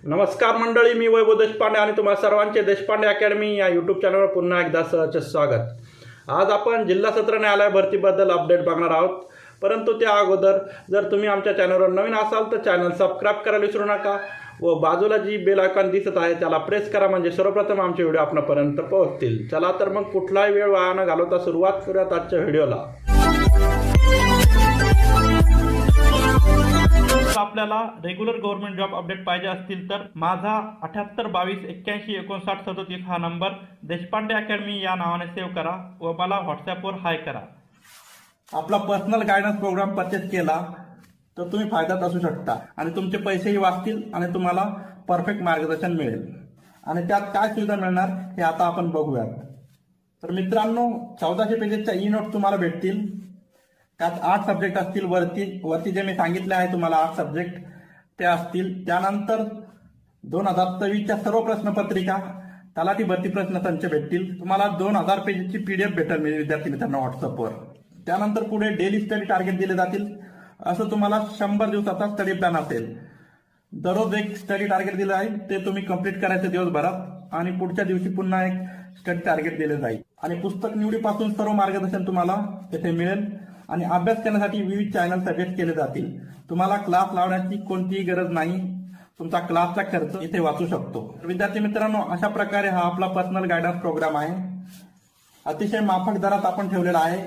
नमस्कार मंडळी, मी वैभव देशपांडे आणि तुम्हा सर्वांचे देशपांडे अकॅडमी या यूट्यूब चॅनलवर पुन्हा एकदा सहर्ष स्वागत. आज आपण जिल्हा सत्र न्यायालय भरतीबद्दल अपडेट बघणार आहोत. परंतु त्या अगोदर जर तुम्ही आमच्या चॅनलवर नवीन असाल तर चॅनल सबस्क्राईब करायला विसरू नका व बाजूला जी बेल आयकॉन दिसत आहे त्याला प्रेस करा, म्हणजे सर्वप्रथम आमचे व्हिडिओ आपणापर्यंत पोहोचतील. चला तर मग कुठलाही वेळ वाया न घालवता सुरुवात करूयात आजच्या व्हिडिओला. आपल्याला रेग्युलर गव्हर्नमेंट जॉब अपडेट पाहिजे असतील तर माझा 7822815937 हा नंबर देशपांडे अकॅडमी या नावाने सेव्ह करा व मला व्हॉट्सॲपवर हाय करा. आपला पर्सनल गायडन्स प्रोग्राम परचेस केला तर तुम्ही फायद्यात असू शकता आणि तुमचे पैसेही वाचतील आणि तुम्हाला परफेक्ट मार्गदर्शन मिळेल. आणि त्यात काय सुविधा मिळणार हे आता आपण बघूयात. तर मित्रांनो, 1400 पेजेसच्या ई नोट तुम्हाला भेटतील. त्यात 8 सब्जेक्ट असतील. वरती जे मी सांगितले आहे तुम्हाला 8 सब्जेक्ट ते असतील. त्यानंतर 2024च्या सर्व प्रश्नपत्रिका, तलाठी भरती प्रश्न संच भेटतील. तुम्हाला 2000 पेजेसची PDF भेटेल विद्यार्थी मित्रांनो व्हॉट्सअपवर. त्यानंतर पुढे डेली स्टडी टार्गेट दिले जातील. असं तुम्हाला 100 दिवसाचा स्टडी प्लॅन असेल. दररोज एक स्टडी टार्गेट दिलं आहे, ते तुम्ही कंप्लीट करायचं दिवसभरात आणि पुढच्या दिवशी पुन्हा एक स्टडी टार्गेट दिले जाईल. आणि पुस्तक निवडीपासून सर्व मार्गदर्शन तुम्हाला येथे मिळेल. आणि अभ्यास करण्यासाठी विविध चॅनल सजेस्ट केले जातील. तुम्हाला क्लास लावण्याची कोणतीही गरज नाही. तुमचा क्लासचा खर्च इथे वाचू शकतो. विद्यार्थी मित्रांनो, अशा प्रकारे हा आपला पर्सनल गायडन्स प्रोग्राम आहे. अतिशय माफक दरात आपण ठेवलेला आहे.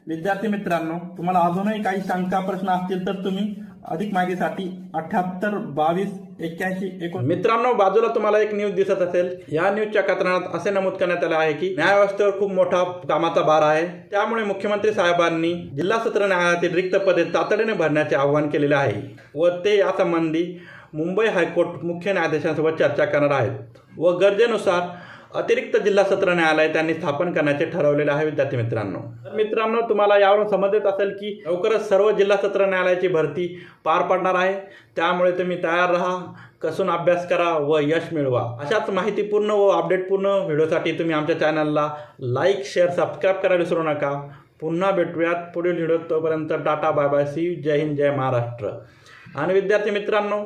विद्यार्थी मित्रांनो, तुम्हाला अजूनही काही शंका प्रश्न असतील तर तुम्ही अधिक माहितीसाठी 78228159. मित्रांनो, बाजूला तुम्हाला एक न्यूज दिसत असेल. या न्यूजच्या कथनात असे नमूद करण्यात आले आहे की न्यायव्यवस्थेवर खूप मोठा कामाचा भार आहे. त्यामुळे मुख्यमंत्री साहेबांनी जिल्हा सत्र न्यायालयातील रिक्त पदे तातडीने भरण्याचे आवाहन केलेले आहे व ते यासंबंधी मुंबई हायकोर्ट मुख्य न्यायाधीशांसोबत चर्चा करणार आहेत व गरजेनुसार अतिरिक्त जिल्हा सत्र न्यायालय त्यांनी स्थापन करण्याचे ठरवलेले आहे. विद्यार्थी मित्रांनो, तर मित्रांनो, तुम्हाला यावरून समजत असेल की लवकरच सर्व जिल्हा सत्र न्यायालयाची भरती पार पडणार आहे. त्यामुळे तुम्ही तयार राहा, कसून अभ्यास करा व यश मिळवा. अशाच माहितीपूर्ण व अपडेटपूर्ण व्हिडिओसाठी तुम्ही आमच्या चॅनलला लाईक, शेअर, सबस्क्राईब करायला विसरू नका. पुन्हा भेटूयात पुढील व्हिडिओ. तोपर्यंत tata, bye bye, see you, जय हिंद, जय महाराष्ट्र. आणि विद्यार्थी मित्रांनो,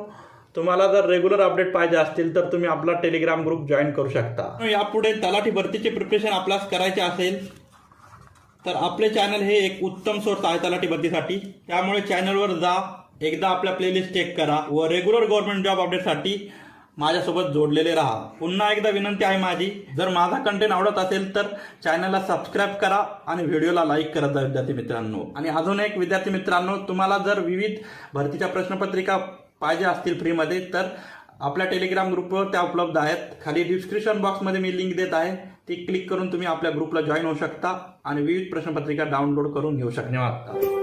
तुम्हाला जर रेग्युलर अपडेट पाहिजे असतील तर तुम्ही आपला टेलिग्राम ग्रुप जॉईन करू शकता. यापुढे तलाठी भरतीचे प्रिपरेशन आपल्यास करायचे असेल तर आपले चॅनल हे एक उत्तम सोर्स आहे तलाठी भरतीसाठी. त्यामुळे चॅनलवर जा, एकदा आपल्या प्लेलिस्ट चेक करा व रेग्युलर गव्हर्नमेंट जॉब अपडेटसाठी माझ्यासोबत जोडलेले राहा. पुन्हा एकदा विनंती आहे माझी, जर माझा कंटेंट आवडत असेल तर चॅनलला सबस्क्राईब करा आणि व्हिडिओला लाईक करत जा विद्यार्थी मित्रांनो. आणि अजून एक विद्यार्थी मित्रांनो, तुम्हाला जर विविध भरतीच्या प्रश्नपत्रिका पाहिजे असतील फ्रीमध्ये तर आपल्या टेलिग्राम ग्रुपवर त्या उपलब्ध आहेत. खाली डिस्क्रिप्शन बॉक्समध्ये मी लिंक देत आहे, ती क्लिक करून तुम्ही आपल्या ग्रुपला जॉईन होऊ शकता आणि विविध प्रश्नपत्रिका डाउनलोड करून घेऊ शकता.